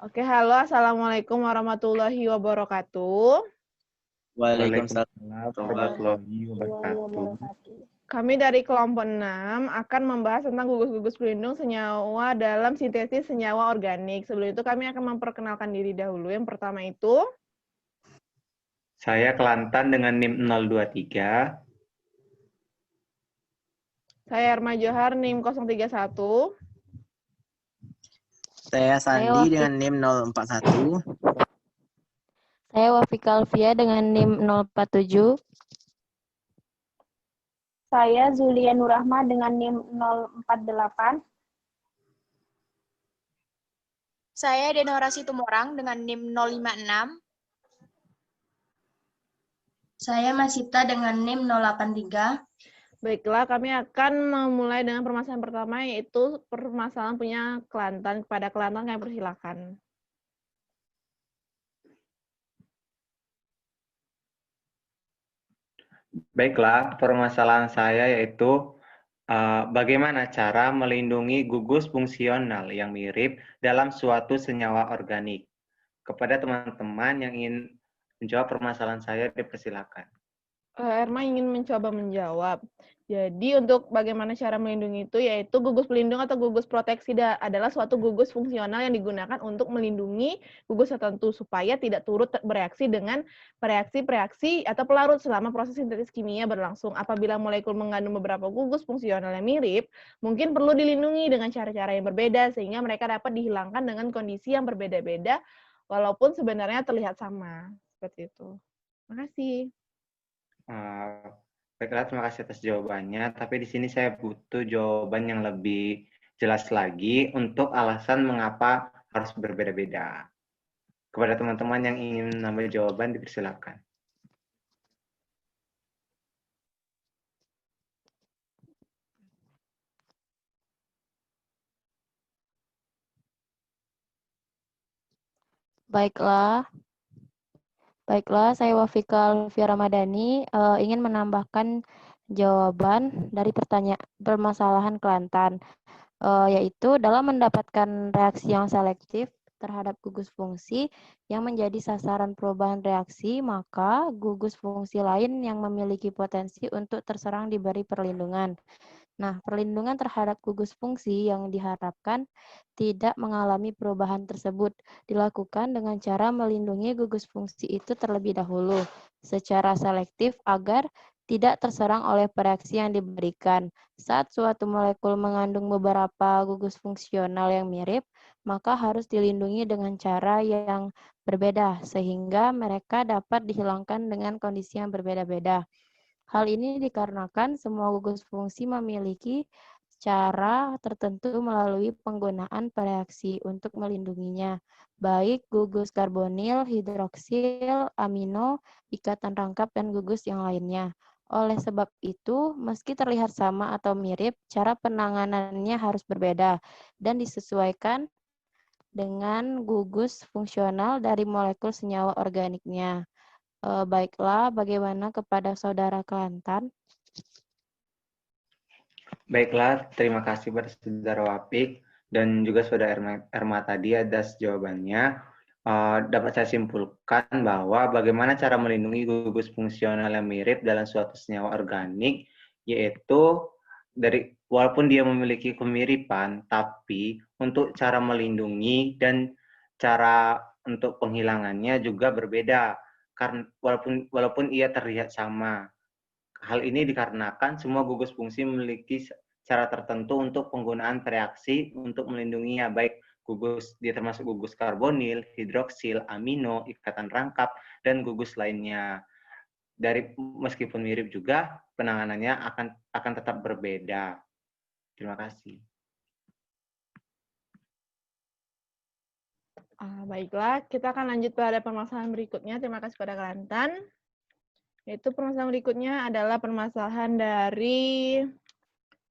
Oke, halo, Assalamualaikum warahmatullahi wabarakatuh. Waalaikumsalam warahmatullahi wabarakatuh. Kami dari kelompok 6 akan membahas tentang gugus-gugus pelindung senyawa dalam sintesis senyawa organik. Sebelum itu kami akan memperkenalkan diri dahulu. Yang pertama itu, Saya Kelantan dengan NIM 023. saya Erma Johar, NIM 031. Saya Sandi dengan NIM 041. Saya Wafika Alfia dengan NIM 047. Saya Zulia Nurrahma dengan NIM 048. Saya Denora Situmorang dengan NIM 056. Saya Masita dengan NIM 083. Baiklah, kami akan memulai dengan permasalahan pertama, yaitu permasalahan punya Kelantan. Kepada Kelantan kami persilakan. Baiklah, permasalahan saya yaitu bagaimana cara melindungi gugus fungsional yang mirip dalam suatu senyawa organik. Kepada teman-teman yang ingin menjawab permasalahan saya, dipersilakan. Erma ingin mencoba menjawab. Jadi untuk bagaimana cara melindungi itu, yaitu gugus pelindung atau gugus proteksi adalah suatu gugus fungsional yang digunakan untuk melindungi gugus tertentu supaya tidak turut bereaksi dengan reaksi-reaksi atau pelarut selama proses sintetis kimia berlangsung. Apabila molekul mengandung beberapa gugus fungsional yang mirip, mungkin perlu dilindungi dengan cara-cara yang berbeda sehingga mereka dapat dihilangkan dengan kondisi yang berbeda-beda walaupun sebenarnya terlihat sama. Seperti itu. Terima kasih. Baiklah, terima kasih atas jawabannya. Tapi di sini saya butuh jawaban yang lebih jelas lagi untuk alasan mengapa harus berbeda-beda. Kepada teman-teman yang ingin menambah jawaban, dipersilakan. Baiklah, saya Wafika Alfia Ramadhani ingin menambahkan jawaban dari permasalahan Kelantan, yaitu dalam mendapatkan reaksi yang selektif terhadap gugus fungsi yang menjadi sasaran perubahan reaksi, maka gugus fungsi lain yang memiliki potensi untuk terserang diberi perlindungan. Nah, perlindungan terhadap gugus fungsi yang diharapkan tidak mengalami perubahan tersebut dilakukan dengan cara melindungi gugus fungsi itu terlebih dahulu secara selektif agar tidak terserang oleh reaksi yang diberikan. Saat suatu molekul mengandung beberapa gugus fungsional yang mirip, maka harus dilindungi dengan cara yang berbeda sehingga mereka dapat dihilangkan dengan kondisi yang berbeda-beda. Hal ini dikarenakan semua gugus fungsi memiliki cara tertentu melalui penggunaan reaksi untuk melindunginya, baik gugus karbonil, hidroksil, amino, ikatan rangkap, dan gugus yang lainnya. Oleh sebab itu, meski terlihat sama atau mirip, cara penanganannya harus berbeda dan disesuaikan dengan gugus fungsional dari molekul senyawa organiknya. Baiklah, bagaimana kepada Saudara Kelantan? Baiklah, terima kasih pada Saudara Wapik dan juga Saudara Erma tadi atas jawabannya. Dapat saya simpulkan bahwa bagaimana cara melindungi gugus fungsional yang mirip dalam suatu senyawa organik, yaitu walaupun dia memiliki kemiripan, tapi untuk cara melindungi dan cara untuk penghilangannya juga berbeda. Karena walaupun ia terlihat sama. Hal ini dikarenakan semua gugus fungsi memiliki cara tertentu untuk penggunaan reaksi untuk melindunginya, baik dia termasuk gugus karbonil, hidroksil, amino, ikatan rangkap, dan gugus lainnya. Meskipun mirip juga, penanganannya akan tetap berbeda. Terima kasih. Baiklah, kita akan lanjut pada permasalahan berikutnya. Terima kasih pada Kelantan. Yaitu permasalahan berikutnya adalah permasalahan dari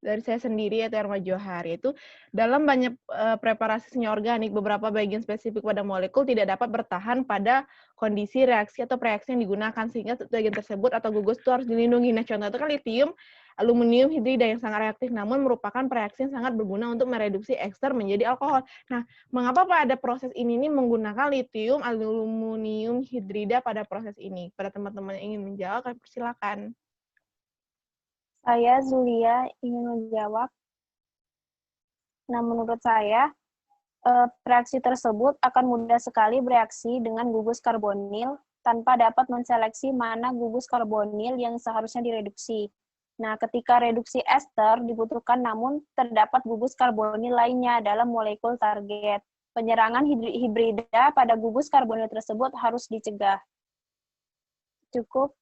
saya sendiri, yaitu Erma Johar. Yaitu dalam banyak preparasi senyawa organik, beberapa bagian spesifik pada molekul tidak dapat bertahan pada kondisi reaksi atau reaksi yang digunakan, sehingga bagian tersebut atau gugus itu harus dilindungi. Nah, contoh itu kan litium aluminium hidrida yang sangat reaktif, namun merupakan reaksi yang sangat berguna untuk mereduksi ester menjadi alkohol. Nah, mengapa pada proses ini menggunakan litium aluminium hidrida pada proses ini? Pada teman-teman yang ingin menjawab, kami persilakan. Saya Zulia ingin menjawab. Nah, menurut saya, reaksi tersebut akan mudah sekali bereaksi dengan gugus karbonil tanpa dapat menseleksi mana gugus karbonil yang seharusnya direduksi. Nah, ketika reduksi ester dibutuhkan namun terdapat gugus karbonil lainnya dalam molekul target. Penyerangan hibrida pada gugus karbonil tersebut harus dicegah. Cukup.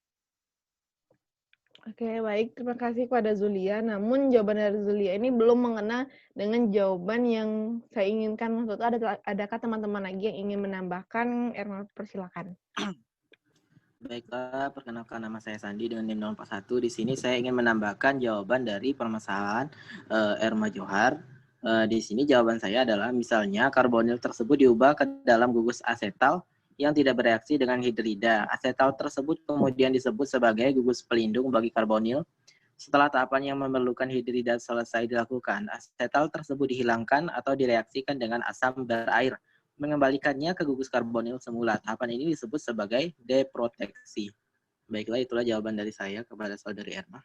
Oke, baik. Terima kasih kepada Zulia. Namun jawaban dari Zulia ini belum mengena dengan jawaban yang saya inginkan. Maksudnya adakah teman-teman lagi yang ingin menambahkan? Erma, persilakan. Baiklah, perkenalkan nama saya Sandi dengan NIM 041. Di sini saya ingin menambahkan jawaban dari permasalahan Erma Johar. Di sini jawaban saya adalah misalnya karbonil tersebut diubah ke dalam gugus asetal yang tidak bereaksi dengan hidrida. Asetal tersebut kemudian disebut sebagai gugus pelindung bagi karbonil. Setelah tahapan yang memerlukan hidrida selesai dilakukan, asetal tersebut dihilangkan atau direaksikan dengan asam berair, mengembalikannya ke gugus karbonil semula. Tahapan ini disebut sebagai deproteksi. Baiklah, itulah jawaban dari saya kepada saudari Erma.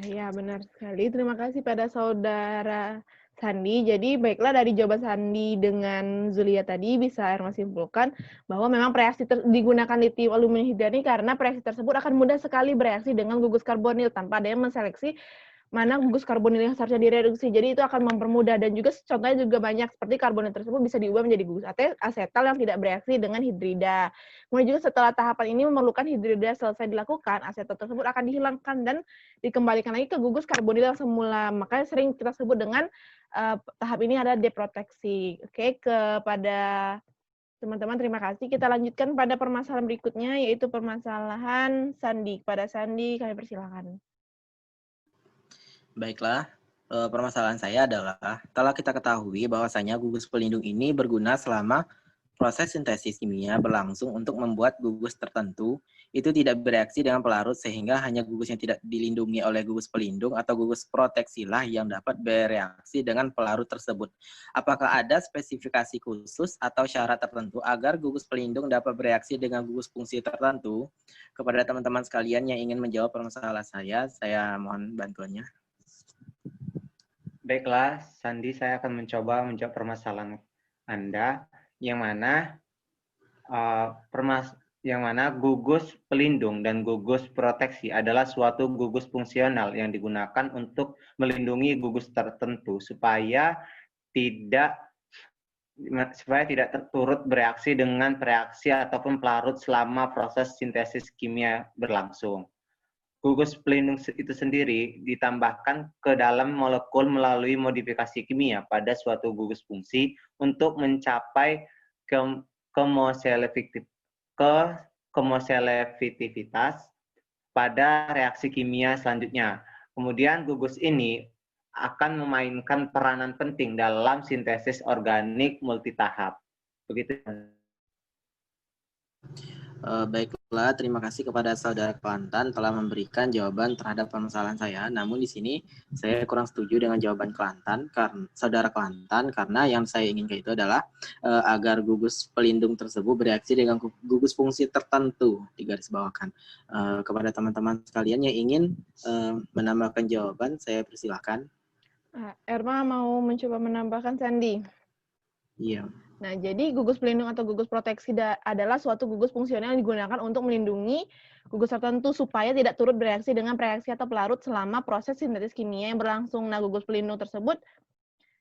Ya, benar sekali. Terima kasih pada saudara Sandi. Jadi, baiklah dari jawaban Sandi dengan Zulia tadi bisa Erma simpulkan bahwa memang reaksi digunakan litium aluminium hidrida karena reaksi tersebut akan mudah sekali bereaksi dengan gugus karbonil tanpa ada yang menseleksi mana gugus karbonil yang seharusnya direduksi. Jadi itu akan mempermudah dan juga contohnya juga banyak seperti karbonil tersebut bisa diubah menjadi gugus asetal yang tidak bereaksi dengan hidrida. Kemudian juga setelah tahapan ini memerlukan hidrida selesai dilakukan, asetal tersebut akan dihilangkan dan dikembalikan lagi ke gugus karbonil yang semula. Makanya sering kita sebut dengan tahap ini ada deproteksi. Oke, kepada teman-teman terima kasih. Kita lanjutkan pada permasalahan berikutnya yaitu permasalahan Sandi. Kepada Sandi kami persilakan. Baiklah, permasalahan saya adalah telah kita ketahui bahwasanya gugus pelindung ini berguna selama proses sintesis kimia berlangsung untuk membuat gugus tertentu itu tidak bereaksi dengan pelarut sehingga hanya gugus yang tidak dilindungi oleh gugus pelindung atau gugus proteksilah yang dapat bereaksi dengan pelarut tersebut. Apakah ada spesifikasi khusus atau syarat tertentu agar gugus pelindung dapat bereaksi dengan gugus fungsi tertentu? Kepada teman-teman sekalian yang ingin menjawab permasalahan saya mohon bantuannya. Baiklah, Sandi, saya akan mencoba menjawab permasalahan Anda, yang mana gugus pelindung dan gugus proteksi adalah suatu gugus fungsional yang digunakan untuk melindungi gugus tertentu supaya tidak turut bereaksi dengan reaksi ataupun pelarut selama proses sintesis kimia berlangsung. Gugus pelindung itu sendiri ditambahkan ke dalam molekul melalui modifikasi kimia pada suatu gugus fungsi untuk mencapai kemoselektivitas pada reaksi kimia selanjutnya. Kemudian gugus ini akan memainkan peranan penting dalam sintesis organik multitahap. Begitu. Baiklah, terima kasih kepada saudara Kelantan telah memberikan jawaban terhadap permasalahan saya. Namun di sini saya kurang setuju dengan jawaban Kelantan, saudara Kelantan, karena yang saya inginkan itu adalah agar gugus pelindung tersebut bereaksi dengan gugus fungsi tertentu, digarisbawakan. Kepada teman-teman sekalian yang ingin menambahkan jawaban, saya persilahkan. Erma mau mencoba menambahkan, Sandi? Iya. Nah, jadi gugus pelindung atau gugus proteksi adalah suatu gugus fungsional yang digunakan untuk melindungi gugus tertentu supaya tidak turut bereaksi dengan reaksi atau pelarut selama proses sintesis kimia yang berlangsung. Nah, gugus pelindung tersebut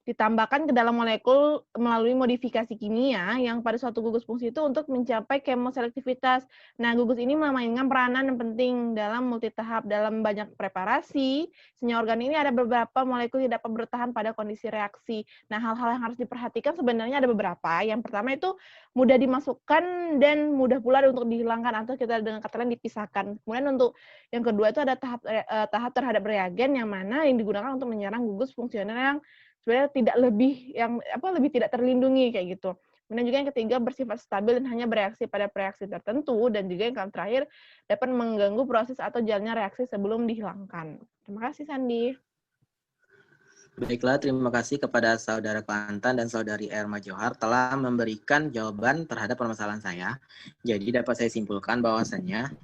ditambahkan ke dalam molekul melalui modifikasi kimia yang pada suatu gugus fungsi itu untuk mencapai kemoselektivitas. Nah, gugus ini memainkan peranan yang penting dalam multitahap. Dalam banyak preparasi, senyawa organik ini ada beberapa molekul yang dapat bertahan pada kondisi reaksi. Nah, hal-hal yang harus diperhatikan sebenarnya ada beberapa. Yang pertama itu mudah dimasukkan dan mudah pula untuk dihilangkan atau kita dengan kata lain dipisahkan. Kemudian untuk yang kedua itu ada tahap terhadap reagen yang mana yang digunakan untuk menyerang gugus fungsional yang sebenarnya tidak lebih tidak terlindungi kayak gitu. Kemudian juga yang ketiga bersifat stabil dan hanya bereaksi pada reaksi tertentu, dan juga yang terakhir dapat mengganggu proses atau jalannya reaksi sebelum dihilangkan. Terima kasih Sandi. Baiklah, terima kasih kepada Saudara Kelantan dan Saudari Erma Johar telah memberikan jawaban terhadap permasalahan saya. Jadi dapat saya simpulkan bahwasannya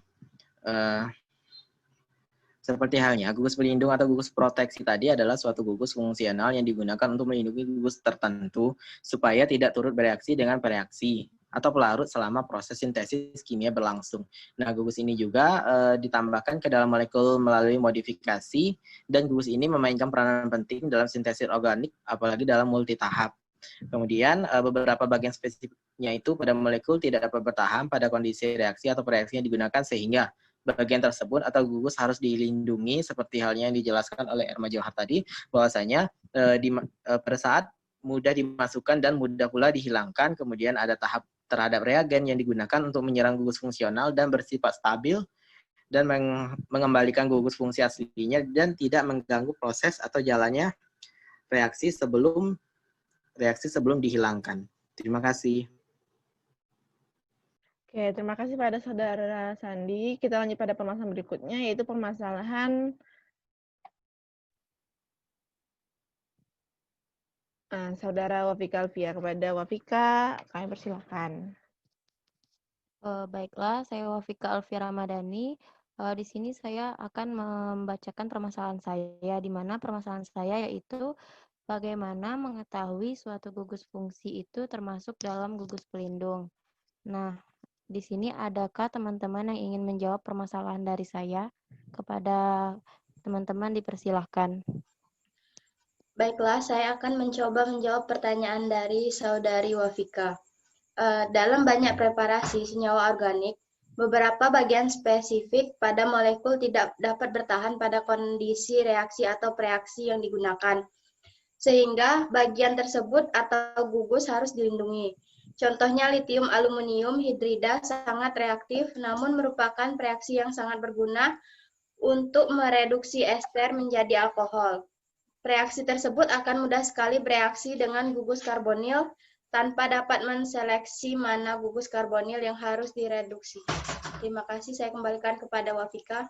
seperti halnya gugus pelindung atau gugus proteksi tadi adalah suatu gugus fungsional yang digunakan untuk melindungi gugus tertentu supaya tidak turut bereaksi dengan bereaksi atau pelarut selama proses sintesis kimia berlangsung. Nah, gugus ini juga ditambahkan ke dalam molekul melalui modifikasi, dan gugus ini memainkan peranan penting dalam sintesis organik, apalagi dalam multitahap. Kemudian beberapa bagian spesifiknya itu pada molekul tidak dapat bertahan pada kondisi reaksi atau reaksi yang digunakan, sehingga bagian tersebut atau gugus harus dilindungi seperti halnya yang dijelaskan oleh Erma Johar tadi, bahwasanya pada saat mudah dimasukkan dan mudah pula dihilangkan. Kemudian ada tahap terhadap reagen yang digunakan untuk menyerang gugus fungsional dan bersifat stabil dan mengembalikan gugus fungsi aslinya dan tidak mengganggu proses atau jalannya reaksi sebelum dihilangkan. Terima kasih. Oke, terima kasih pada Saudara Sandi. Kita lanjut pada permasalahan berikutnya, yaitu permasalahan Saudara Wafika Alfia. Kepada Wafika, kami persilakan. Baiklah, saya Wafika Alfia Ramadhani. Di sini saya akan membacakan permasalahan saya, di mana permasalahan saya yaitu bagaimana mengetahui suatu gugus fungsi itu termasuk dalam gugus pelindung. Nah, di sini adakah teman-teman yang ingin menjawab permasalahan dari saya? Kepada teman-teman dipersilahkan. Baiklah, saya akan mencoba menjawab pertanyaan dari Saudari Wafika. Dalam banyak preparasi senyawa organik, beberapa bagian spesifik pada molekul tidak dapat bertahan pada kondisi reaksi atau reaksi yang digunakan, sehingga bagian tersebut atau gugus harus dilindungi. Contohnya litium aluminium hidrida sangat reaktif, namun merupakan reaksi yang sangat berguna untuk mereduksi ester menjadi alkohol. Reaksi tersebut akan mudah sekali bereaksi dengan gugus karbonil tanpa dapat menseleksi mana gugus karbonil yang harus direduksi. Terima kasih, saya kembalikan kepada Wafika.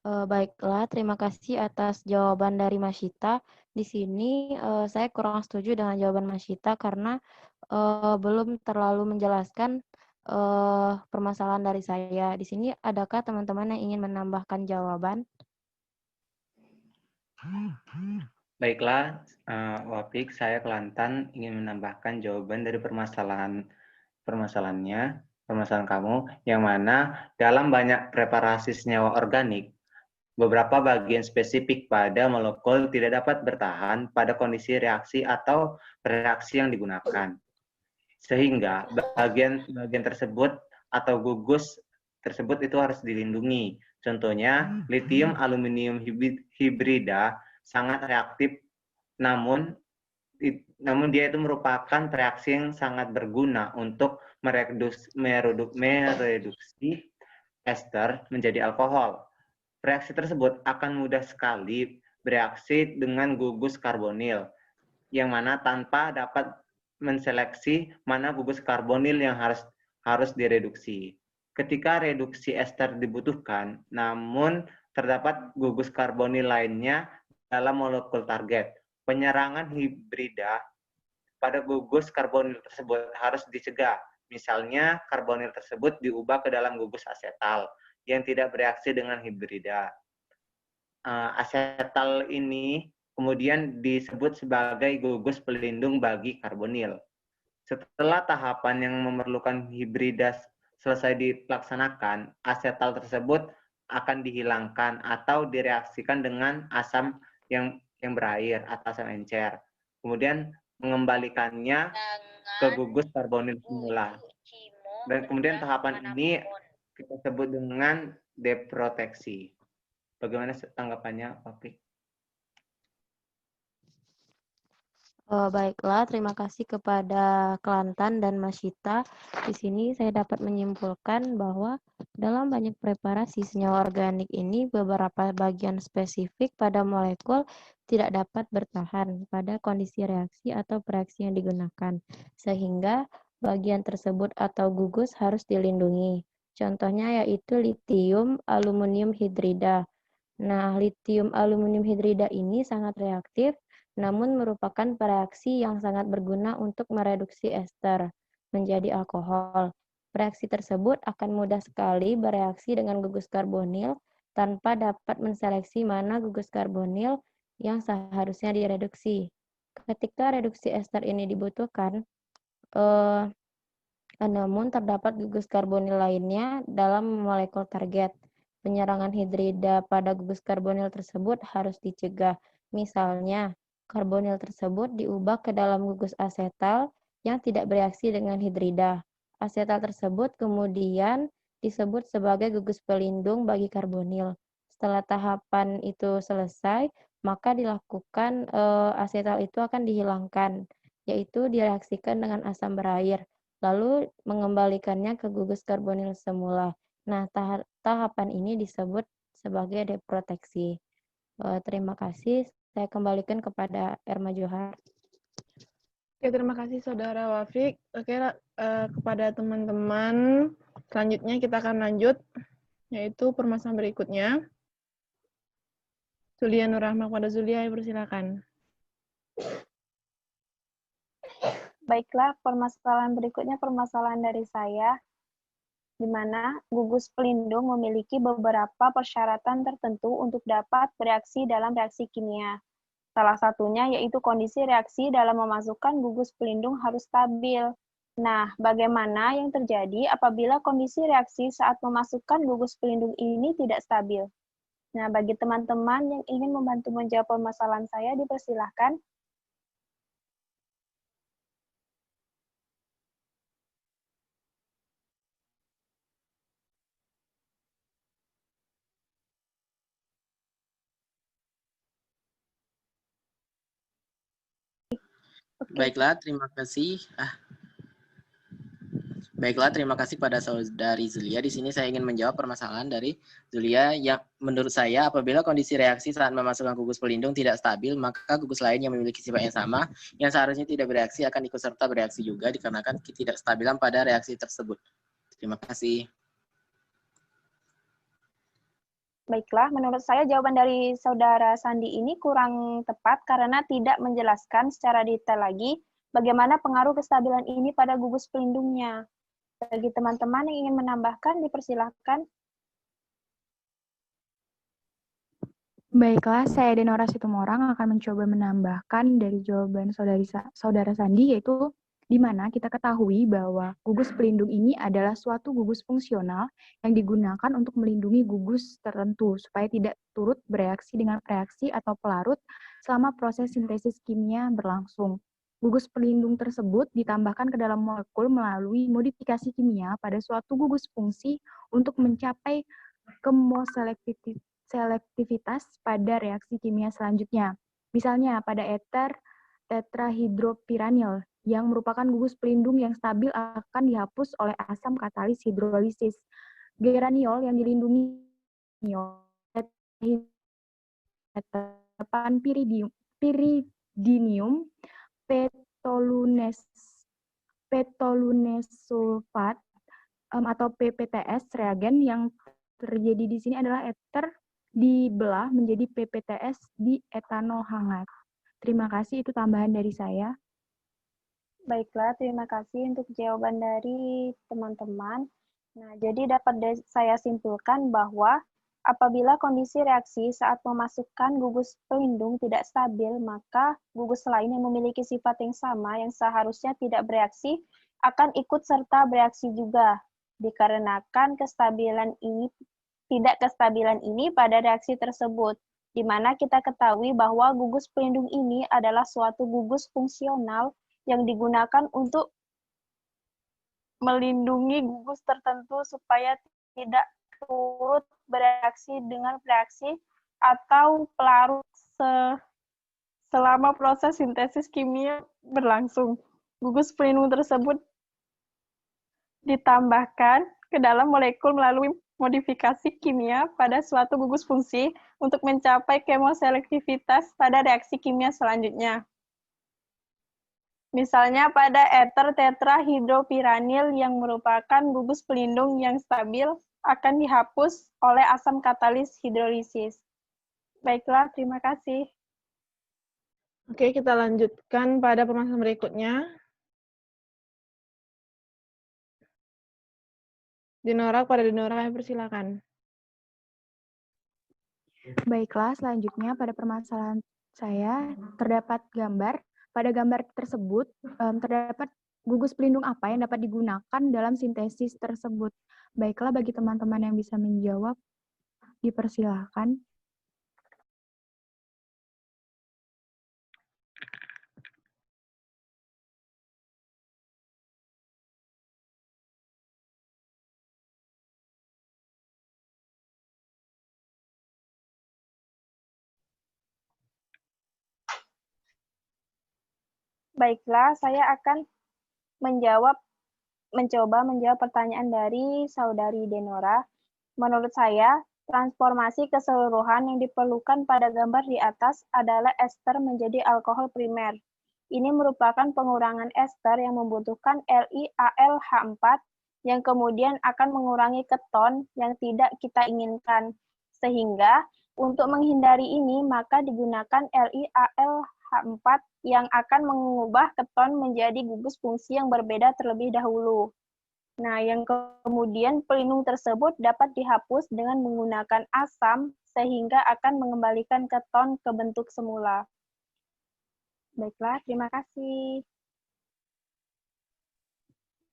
Baiklah, terima kasih atas jawaban dari Mas Syita. Di sini saya kurang setuju dengan jawaban Mas Syita karena belum terlalu menjelaskan permasalahan dari saya. Di sini adakah teman-teman yang ingin menambahkan jawaban? Baiklah, Wapik, saya Kelantan ingin menambahkan jawaban dari permasalahan kamu, yang mana dalam banyak preparasi senyawa organik, beberapa bagian spesifik pada molekul tidak dapat bertahan pada kondisi reaksi atau reaksi yang digunakan. Sehingga bagian tersebut atau gugus tersebut itu harus dilindungi. Contohnya, litium aluminium hidrida sangat reaktif, namun dia itu merupakan reaksi yang sangat berguna untuk mereduksi ester menjadi alkohol. Reaksi tersebut akan mudah sekali bereaksi dengan gugus karbonil, yang mana tanpa dapat menseleksi mana gugus karbonil yang harus direduksi. Ketika reduksi ester dibutuhkan, namun terdapat gugus karbonil lainnya dalam molekul target, penyerangan hibrida pada gugus karbonil tersebut harus dicegah. Misalnya, karbonil tersebut diubah ke dalam gugus asetal yang tidak bereaksi dengan hibrida. Asetal ini kemudian disebut sebagai gugus pelindung bagi karbonil. Setelah tahapan yang memerlukan hibrida selesai dilaksanakan, asetal tersebut akan dihilangkan atau direaksikan dengan asam yang berair atau asam encer. Kemudian mengembalikannya ke gugus karbonil semula. Dan kemudian tahapan ini kita sebut dengan deproteksi. Bagaimana tanggapannya, Pak? Baiklah, terima kasih kepada Kelantan dan Mas Syita. Di sini saya dapat menyimpulkan bahwa dalam banyak preparasi senyawa organik ini, beberapa bagian spesifik pada molekul tidak dapat bertahan pada kondisi reaksi atau reaksi yang digunakan, sehingga bagian tersebut atau gugus harus dilindungi. Contohnya yaitu litium aluminium hidrida. Nah, litium aluminium hidrida ini sangat reaktif, namun merupakan reaksi yang sangat berguna untuk mereduksi ester menjadi alkohol. Reaksi tersebut akan mudah sekali bereaksi dengan gugus karbonil tanpa dapat menseleksi mana gugus karbonil yang seharusnya direduksi. Ketika reduksi ester ini dibutuhkan, namun terdapat gugus karbonil lainnya dalam molekul target. Penyerangan hidrida pada gugus karbonil tersebut harus dicegah. Misalnya, karbonil tersebut diubah ke dalam gugus asetal yang tidak bereaksi dengan hidrida. Asetal tersebut kemudian disebut sebagai gugus pelindung bagi karbonil. Setelah tahapan itu selesai, maka dilakukan asetal itu akan dihilangkan, yaitu direaksikan dengan asam berair, lalu mengembalikannya ke gugus karbonil semula. Nah, tahapan ini disebut sebagai deproteksi. Terima kasih. Saya kembalikan kepada Erma Johar. Oke, terima kasih Saudara Wafik. Oke, kepada teman-teman, selanjutnya kita akan lanjut, yaitu permasalahan berikutnya. Zulia Nurrahma, kepada Zulia, persilakan. Baiklah, permasalahan berikutnya permasalahan dari saya, di mana gugus pelindung memiliki beberapa persyaratan tertentu untuk dapat bereaksi dalam reaksi kimia. Salah satunya yaitu kondisi reaksi dalam memasukkan gugus pelindung harus stabil. Nah, bagaimana yang terjadi apabila kondisi reaksi saat memasukkan gugus pelindung ini tidak stabil? Nah, bagi teman-teman yang ingin membantu menjawab permasalahan saya, dipersilahkan. Baiklah, terima kasih. Baiklah, terima kasih pada Saudari Zulia. Di sini saya ingin menjawab permasalahan dari Zulia yang menurut saya apabila kondisi reaksi saat memasukkan gugus pelindung tidak stabil, maka gugus lain yang memiliki sifat yang sama, yang seharusnya tidak bereaksi akan ikut serta bereaksi juga dikarenakan ketidakstabilan pada reaksi tersebut. Terima kasih. Baiklah, menurut saya jawaban dari Saudara Sandi ini kurang tepat karena tidak menjelaskan secara detail lagi bagaimana pengaruh kestabilan ini pada gugus pelindungnya. Bagi teman-teman yang ingin menambahkan, dipersilahkan. Baiklah, saya Denora Situmorang akan mencoba menambahkan dari jawaban Saudara Sandi, yaitu di mana kita ketahui bahwa gugus pelindung ini adalah suatu gugus fungsional yang digunakan untuk melindungi gugus tertentu supaya tidak turut bereaksi dengan reaksi atau pelarut selama proses sintesis kimia berlangsung. Gugus pelindung tersebut ditambahkan ke dalam molekul melalui modifikasi kimia pada suatu gugus fungsi untuk mencapai kemoselektivitas pada reaksi kimia selanjutnya. Misalnya pada eter tetrahidropiranil yang merupakan gugus pelindung yang stabil akan dihapus oleh asam katalis hidrolisis. Geraniol yang dilindungi piridinium, petolunesulfat atau PPTS reagen yang terjadi di sini adalah eter dibelah menjadi PPTS di etanol hangat. Terima kasih, itu tambahan dari saya. Baiklah, terima kasih untuk jawaban dari teman-teman. Nah, jadi dapat saya simpulkan bahwa apabila kondisi reaksi saat memasukkan gugus pelindung tidak stabil, maka gugus lain yang memiliki sifat yang sama yang seharusnya tidak bereaksi akan ikut serta bereaksi juga, dikarenakan kestabilan ini pada reaksi tersebut, di mana kita ketahui bahwa gugus pelindung ini adalah suatu gugus fungsional yang digunakan untuk melindungi gugus tertentu supaya tidak turut bereaksi dengan reaksi atau pelarut selama proses sintesis kimia berlangsung. Gugus pelindung tersebut ditambahkan ke dalam molekul melalui modifikasi kimia pada suatu gugus fungsi untuk mencapai kemoselektivitas pada reaksi kimia selanjutnya. Misalnya pada eter tetrahidropiranil yang merupakan gugus pelindung yang stabil akan dihapus oleh asam katalis hidrolisis. Baiklah, terima kasih. Oke, kita lanjutkan pada permasalahan berikutnya. Dinora, kepada Dinora kami persilakan. Baiklah, selanjutnya pada permasalahan saya terdapat gambar. Pada gambar tersebut terdapat gugus pelindung apa yang dapat digunakan dalam sintesis tersebut. Baiklah, bagi teman-teman yang bisa menjawab, dipersilakan. Baiklah, saya akan mencoba menjawab pertanyaan dari saudari Denora. Menurut saya, transformasi keseluruhan yang diperlukan pada gambar di atas adalah ester menjadi alkohol primer. Ini merupakan pengurangan ester yang membutuhkan LiAlH4 yang kemudian akan mengurangi keton yang tidak kita inginkan. Sehingga, untuk menghindari ini, maka digunakan LiAlH4 yang akan mengubah keton menjadi gugus fungsi yang berbeda terlebih dahulu. Nah, yang kemudian pelindung tersebut dapat dihapus dengan menggunakan asam sehingga akan mengembalikan keton ke bentuk semula. Baiklah, terima kasih.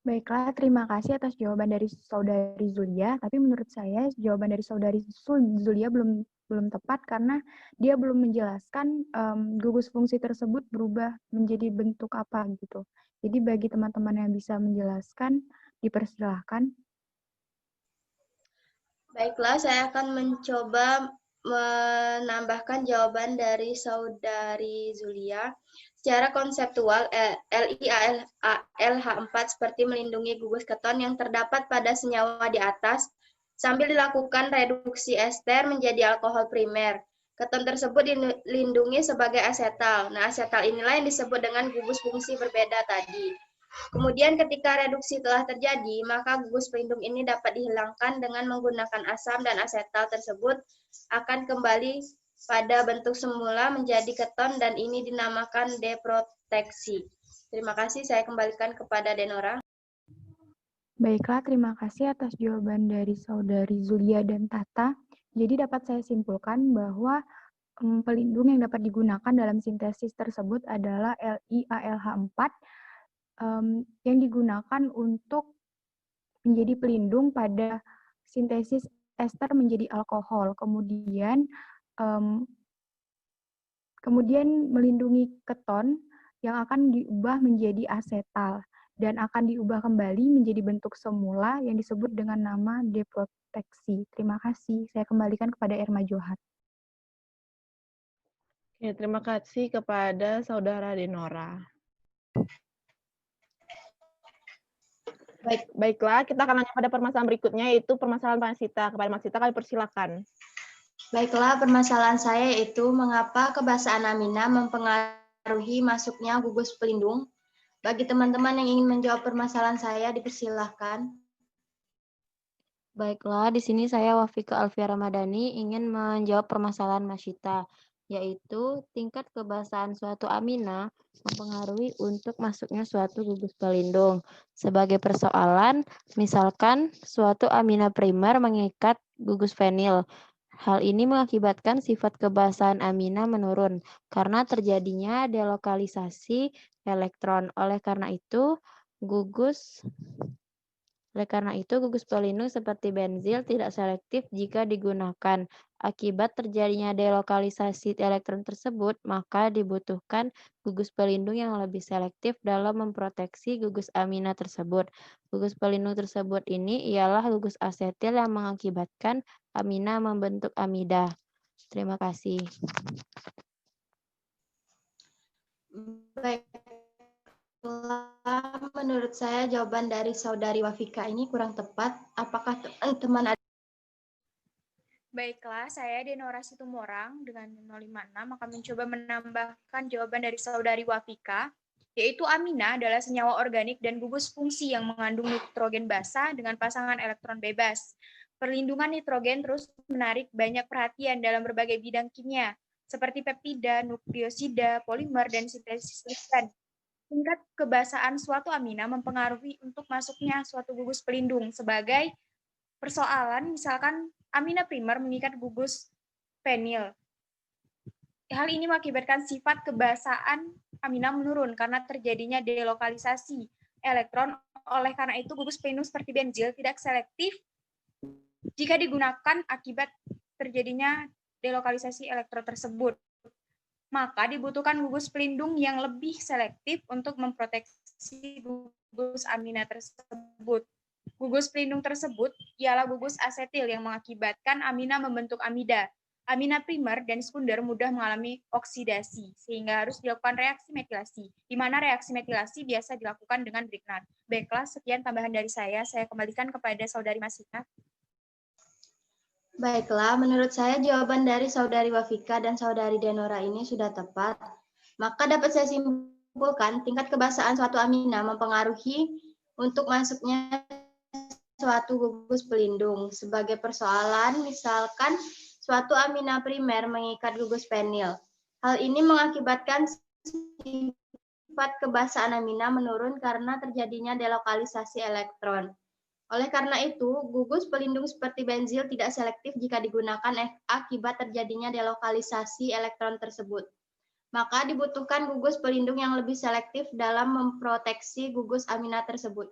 Baiklah, terima kasih atas jawaban dari saudari Zulia. Tapi menurut saya jawaban dari saudari Zulia belum tepat karena dia belum menjelaskan gugus fungsi tersebut berubah menjadi bentuk apa gitu. Jadi bagi teman-teman yang bisa menjelaskan, dipersilahkan. Baiklah, saya akan mencoba menambahkan jawaban dari saudari Zulia. Secara konseptual, LiAlH4 seperti melindungi gugus keton yang terdapat pada senyawa di atas sambil dilakukan reduksi ester menjadi alkohol primer. Keton tersebut dilindungi sebagai asetal. Nah, asetal inilah yang disebut dengan gugus fungsi berbeda tadi. Kemudian ketika reduksi telah terjadi, maka gugus pelindung ini dapat dihilangkan dengan menggunakan asam dan asetal tersebut akan kembali pada bentuk semula menjadi keton dan ini dinamakan deproteksi. Terima kasih, saya kembalikan kepada Denora. Baiklah, terima kasih atas jawaban dari saudari Zulia dan Tata. Jadi dapat saya simpulkan bahwa pelindung yang dapat digunakan dalam sintesis tersebut adalah LiAlH4 yang digunakan untuk menjadi pelindung pada sintesis ester menjadi alkohol. Kemudian melindungi keton yang akan diubah menjadi asetal dan akan diubah kembali menjadi bentuk semula yang disebut dengan nama deproteksi. Terima kasih. Saya kembalikan kepada Erma Johar. Ya, terima kasih kepada saudara Denora. Baiklah, kita akan lanjut pada permasalahan berikutnya, yaitu permasalahan Mas Sita. Kepada Mas Sita, kami persilakan. Baiklah, permasalahan saya yaitu mengapa kebasaan amina mempengaruhi masuknya gugus pelindung. Bagi teman-teman yang ingin menjawab permasalahan saya, dipersilahkan. Baiklah, di sini saya Wafika Alfia Ramadhani ingin menjawab permasalahan Mas Sita, yaitu tingkat kebasaan suatu amina mempengaruhi untuk masuknya suatu gugus pelindung. Sebagai persoalan, misalkan suatu amina primer mengikat gugus fenil. Hal ini mengakibatkan sifat kebasaan amina menurun karena terjadinya delokalisasi elektron. Oleh karena itu, gugus pelindung seperti benzil tidak selektif jika digunakan. Akibat terjadinya delokalisasi elektron tersebut, maka dibutuhkan gugus pelindung yang lebih selektif dalam memproteksi gugus amina tersebut. Gugus pelindung tersebut ini ialah gugus asetil yang mengakibatkan amina membentuk amida. Terima kasih. Baiklah, menurut saya jawaban dari saudari Wafika ini kurang tepat. Apakah teman-teman ada? Baiklah, saya Denora Situmorang dengan 056 akan mencoba menambahkan jawaban dari saudari Wafika, yaitu amina adalah senyawa organik dan gugus fungsi yang mengandung nitrogen basa dengan pasangan elektron bebas. Perlindungan nitrogen terus menarik banyak perhatian dalam berbagai bidang kimia, seperti peptida, nukleosida, polimer, dan sintesis lisan. Tingkat kebasaan suatu amina mempengaruhi untuk masuknya suatu gugus pelindung sebagai persoalan, misalkan amina primer mengikat gugus penil. Hal ini mengakibatkan sifat kebasaan amina menurun karena terjadinya delokalisasi elektron. Oleh karena itu, gugus pelindung seperti benzil tidak selektif jika digunakan akibat terjadinya delokalisasi elektron tersebut. Maka dibutuhkan gugus pelindung yang lebih selektif untuk memproteksi gugus amina tersebut. Gugus pelindung tersebut ialah gugus asetil yang mengakibatkan amina membentuk amida. Amina primer dan sekunder mudah mengalami oksidasi, sehingga harus dilakukan reaksi metilasi, di mana reaksi metilasi biasa dilakukan dengan Grignard. Baiklah, sekian tambahan dari saya kembalikan kepada saudari Masita. Baiklah, menurut saya jawaban dari saudari Wafika dan saudari Denora ini sudah tepat. Maka dapat saya simpulkan tingkat kebasaan suatu amina mempengaruhi untuk masuknya suatu gugus pelindung. Sebagai persoalan, misalkan suatu amina primer mengikat gugus penil. Hal ini mengakibatkan sifat kebasaan amina menurun karena terjadinya delokalisasi elektron. Oleh karena itu, gugus pelindung seperti benzil tidak selektif jika digunakan akibat terjadinya delokalisasi elektron tersebut. Maka dibutuhkan gugus pelindung yang lebih selektif dalam memproteksi gugus amina tersebut.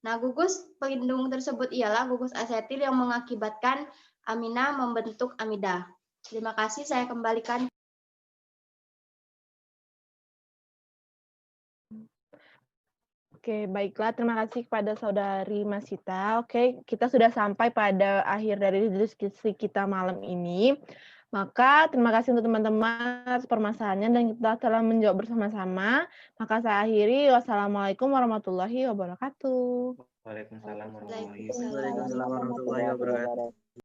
Nah, gugus pelindung tersebut ialah gugus asetil yang mengakibatkan amina membentuk amida. Terima kasih, saya kembalikan. Oke, baiklah. Terima kasih kepada saudari Masita. Oke, kita sudah sampai pada akhir dari diskusi kita malam ini. Maka terima kasih untuk teman-teman atas permasalahannya dan kita telah menjawab bersama-sama. Maka saya akhiri. Wassalamualaikum warahmatullahi wabarakatuh. Waalaikumsalam warahmatullahi Waalaikumsalam warahmatullahi wabarakatuh.